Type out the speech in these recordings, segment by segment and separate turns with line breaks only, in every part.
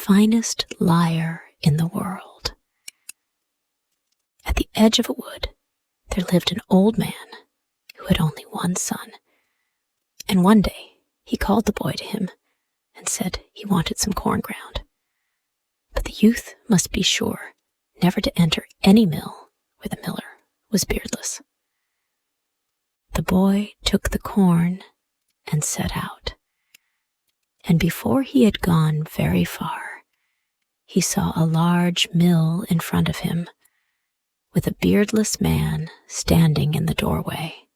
finest liar in the world. At the edge of a wood, there lived an old man who had only one son. And one day he called the boy to him and said he wanted some corn ground. But the youth must be sure never to enter any mill where the miller was beardless. The boy took the corn and set out. And before he had gone very far, he saw a large mill in front of him, with a beardless man standing in the doorway.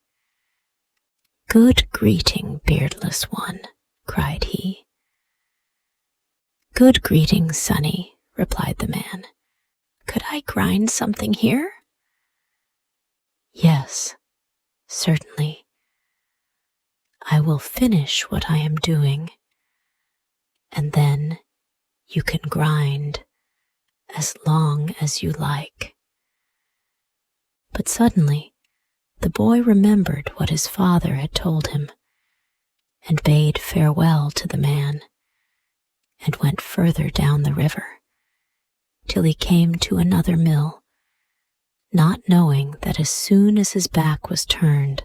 "Good greeting, beardless one," cried he. "Good greeting, sonny," replied the man. "Could I grind something here?" "Yes, certainly. I will finish what I am doing, and then you can grind as long as you like." But suddenly, the boy remembered what his father had told him, and bade farewell to the man, and went further down the river, till he came to another mill, not knowing that as soon as his back was turned,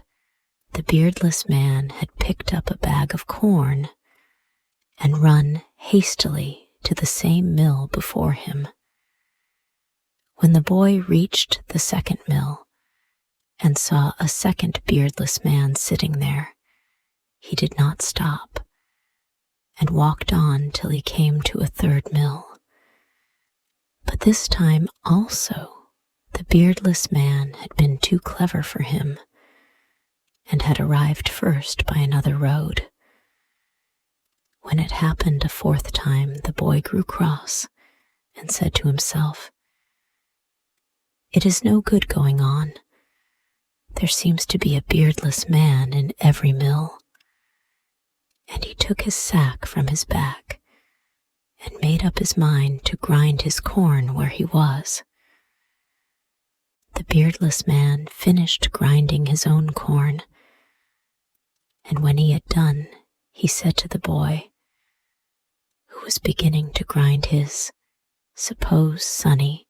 the beardless man had picked up a bag of corn and run hastily to the same mill before him. When the boy reached the second mill and saw a second beardless man sitting there, he did not stop, and walked on till he came to a third mill. But this time also the beardless man had been too clever for him, and had arrived first by another road. When it happened a fourth time, the boy grew cross and said to himself, "It is no good going on. There seems to be a beardless man in every mill." And he took his sack from his back and made up his mind to grind his corn where he was. The beardless man finished grinding his own corn, and when he had done, he said to the boy, who was beginning to grind his, "Suppose, sonny,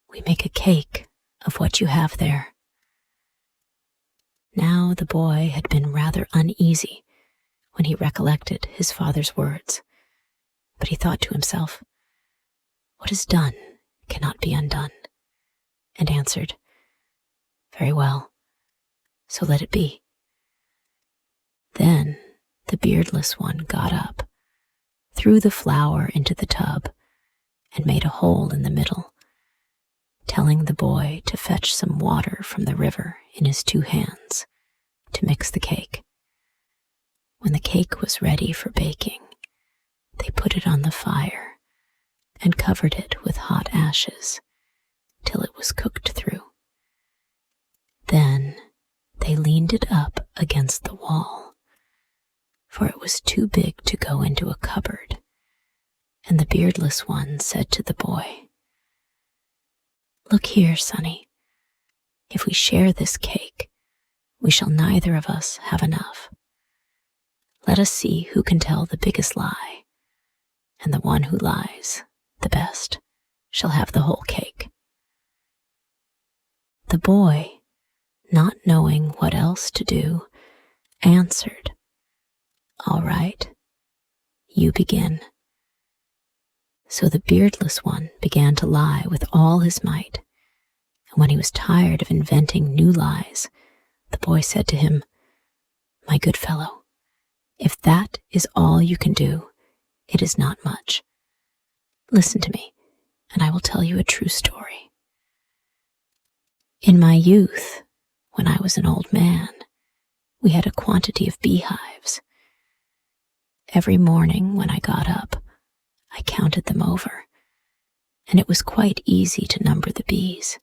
we make a cake of what you have there." Now the boy had been rather uneasy when he recollected his father's words, but he thought to himself, "What is done cannot be undone," and answered, "Very well, so let it be." Then the beardless one got up, threw the flour into the tub, and made a hole in the middle, telling the boy to fetch some water from the river in his 2 hands to mix the cake. When the cake was ready for baking, they put it on the fire and covered it with hot ashes till it was cooked through. Then they leaned it up against the wall, for it was too big to go into a cupboard, and the beardless one said to the boy, "Look here, sonny, if we share this cake, we shall neither of us have enough. Let us see who can tell the biggest lie, and the one who lies the best shall have the whole cake." The boy, not knowing what else to do, answered, "All right, you begin." So the beardless one began to lie with all his might, and when he was tired of inventing new lies, the boy said to him, "My good fellow, if that is all you can do, it is not much. Listen to me, and I will tell you a true story. In my youth, when I was an old man, we had a quantity of beehives. Every morning when I got up, I counted them over, and it was quite easy to number the bees,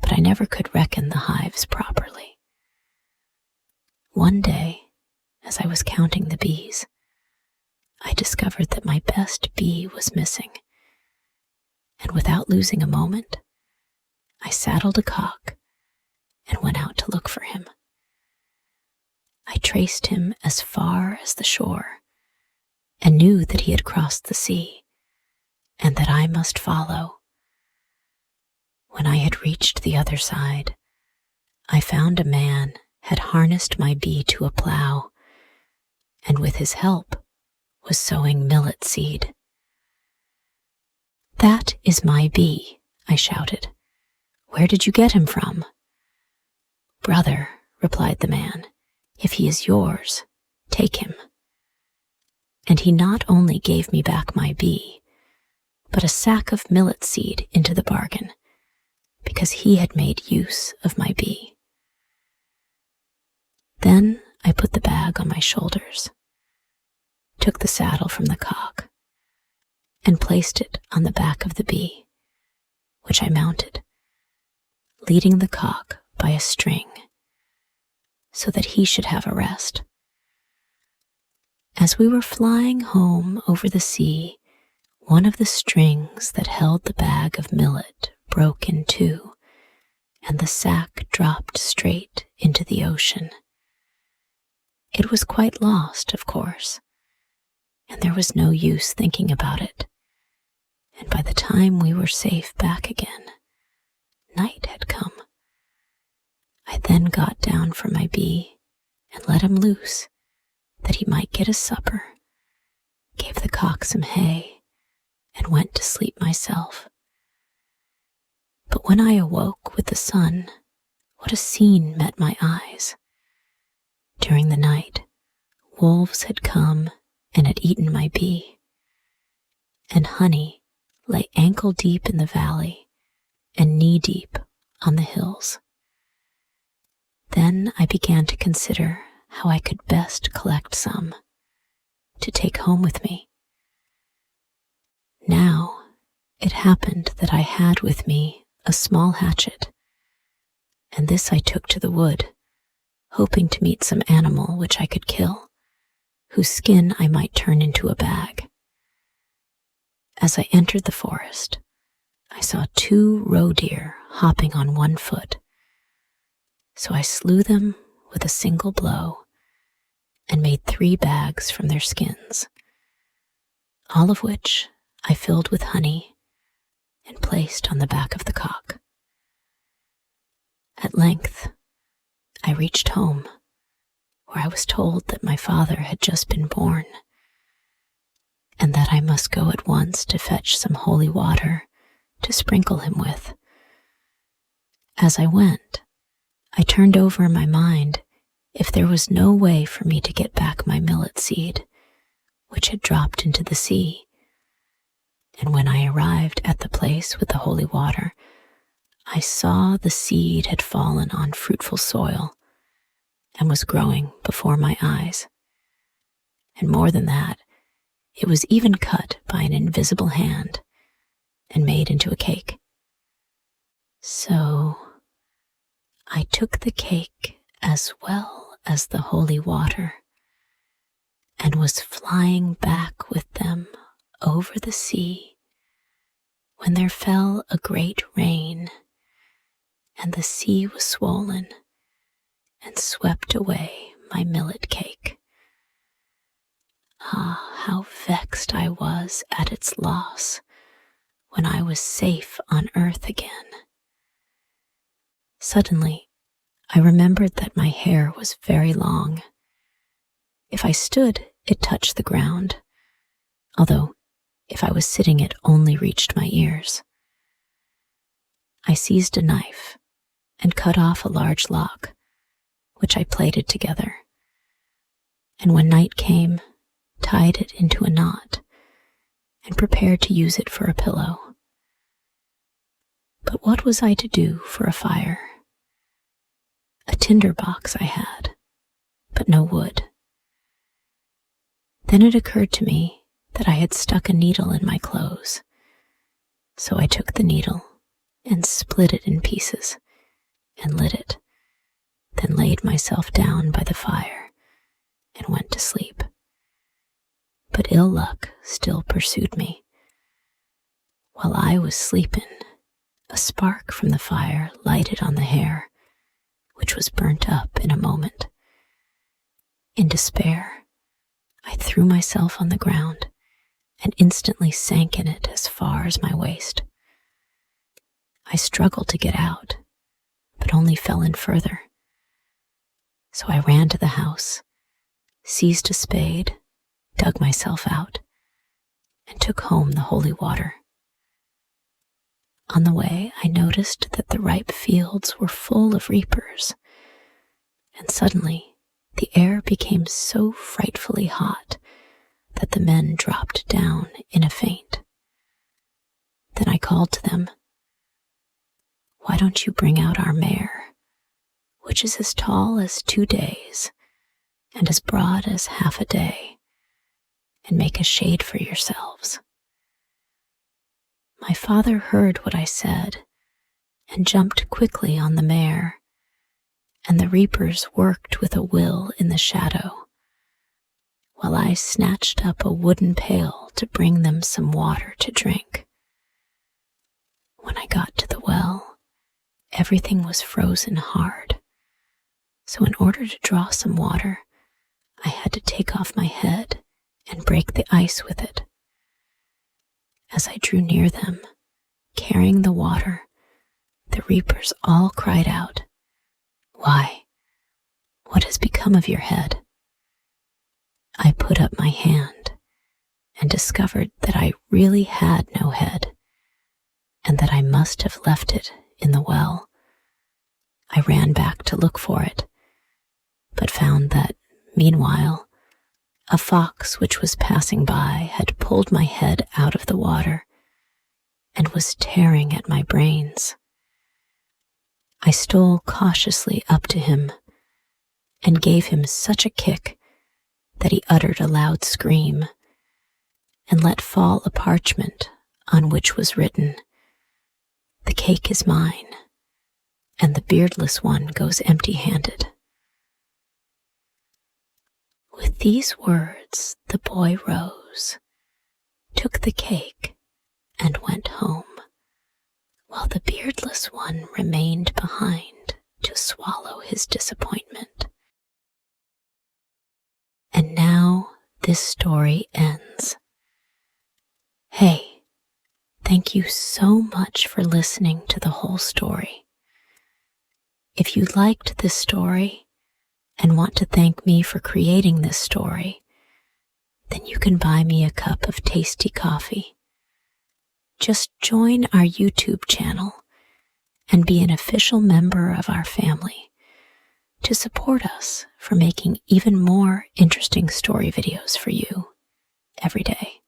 but I never could reckon the hives properly. One day, as I was counting the bees, I discovered that my best bee was missing, and without losing a moment, I saddled a cock and went out to look for him. I traced him as far as the shore, and knew that he had crossed the sea, and that I must follow. When I had reached the other side, I found a man had harnessed my bee to a plow, and with his help was sowing millet seed. "That is my bee," I shouted. "Where did you get him from?" "Brother," replied the man, "if he is yours, take him." And he not only gave me back my bee, but a sack of millet seed into the bargain, because he had made use of my bee. Then I put the bag on my shoulders, took the saddle from the cock, and placed it on the back of the bee, which I mounted, leading the cock by a string, so that he should have a rest. As we were flying home over the sea, one of the strings that held the bag of millet broke in two, and the sack dropped straight into the ocean. It was quite lost, of course, and there was no use thinking about it, and by the time we were safe back again, night had come. I then got down from my bee and let him loose, that he might get his supper, gave the cock some hay, and went to sleep myself. But when I awoke with the sun, what a scene met my eyes! During the night, wolves had come and had eaten my bee, and honey lay ankle-deep in the valley and knee-deep on the hills. Then I began to consider how I could best collect some to take home with me. Now it happened that I had with me a small hatchet, and this I took to the wood, hoping to meet some animal which I could kill, whose skin I might turn into a bag. As I entered the forest, I saw 2 roe deer hopping on one foot, so I slew them with a single blow and made 3 bags from their skins, all of which I filled with honey and placed on the back of the cock. At length, I reached home, where I was told that my father had just been born, and that I must go at once to fetch some holy water to sprinkle him with. As I went, I turned over in my mind if there was no way for me to get back my millet seed, which had dropped into the sea. And when I arrived at the place with the holy water, I saw the seed had fallen on fruitful soil and was growing before my eyes. And more than that, it was even cut by an invisible hand and made into a cake. So I took the cake as well as the holy water and was flying back with them over the sea when there fell a great rain, and the sea was swollen and swept away my millet cake. Ah, how vexed I was at its loss when I was safe on earth again. Suddenly, I remembered that my hair was very long. If I stood, it touched the ground, although if I was sitting, it only reached my ears. I seized a knife and cut off a large lock, which I plaited together, and when night came, tied it into a knot and prepared to use it for a pillow. But what was I to do for a fire? A tinder box I had, but no wood. Then it occurred to me that I had stuck a needle in my clothes, so I took the needle and split it in pieces and lit it, then laid myself down by the fire and went to sleep. But ill luck still pursued me. While I was sleeping, a spark from the fire lighted on the hair, which was burnt up in a moment. In despair, I threw myself on the ground and instantly sank in it as far as my waist. I struggled to get out, but only fell in further. So I ran to the house, seized a spade, dug myself out, and took home the holy water. On the way, I noticed that the ripe fields were full of reapers, and suddenly the air became so frightfully hot that the men dropped down in a faint. Then I called to them, "Why don't you bring out our mare, which is as tall as 2 days and as broad as half a day, and make a shade for yourselves?" My father heard what I said and jumped quickly on the mare, and the reapers worked with a will in the shadow, while I snatched up a wooden pail to bring them some water to drink. When I got to the well, everything was frozen hard, so in order to draw some water, I had to take off my head and break the ice with it. As I drew near them, carrying the water, the reapers all cried out, "Why, what has become of your head?" I put up my hand and discovered that I really had no head, and that I must have left it in the well. I ran back to look for it, but found that, meanwhile, a fox which was passing by had pulled my head out of the water and was tearing at my brains. I stole cautiously up to him and gave him such a kick that he uttered a loud scream and let fall a parchment on which was written, "The cake is mine, and the beardless one goes empty-handed." With these words, the boy rose, took the cake, and went home, while the beardless one remained behind to swallow his disappointment. And now this story ends. Hey, thank you so much for listening to the whole story. If you liked this story and want to thank me for creating this story, then you can buy me a cup of tasty coffee. Just join our YouTube channel and be an official member of our family to support us for making even more interesting story videos for you every day.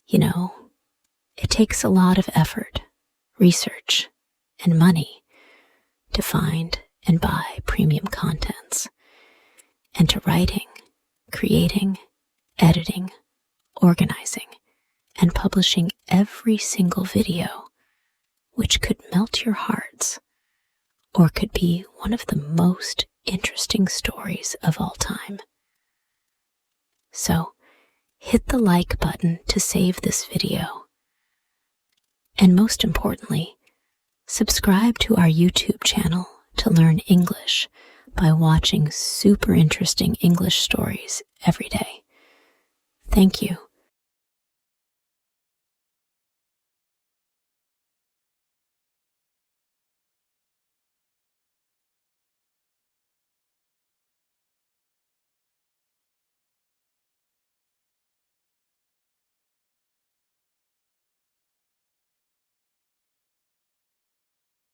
You know, it takes a lot of effort, research, and money to find and buy premium contents, and to writing, creating, editing, organizing, and publishing every single video, which could melt your hearts or could be one of the most interesting stories of all time. So, hit the like button to save this video. And most importantly, subscribe to our YouTube channel to learn English by watching super interesting English stories every day. Thank you.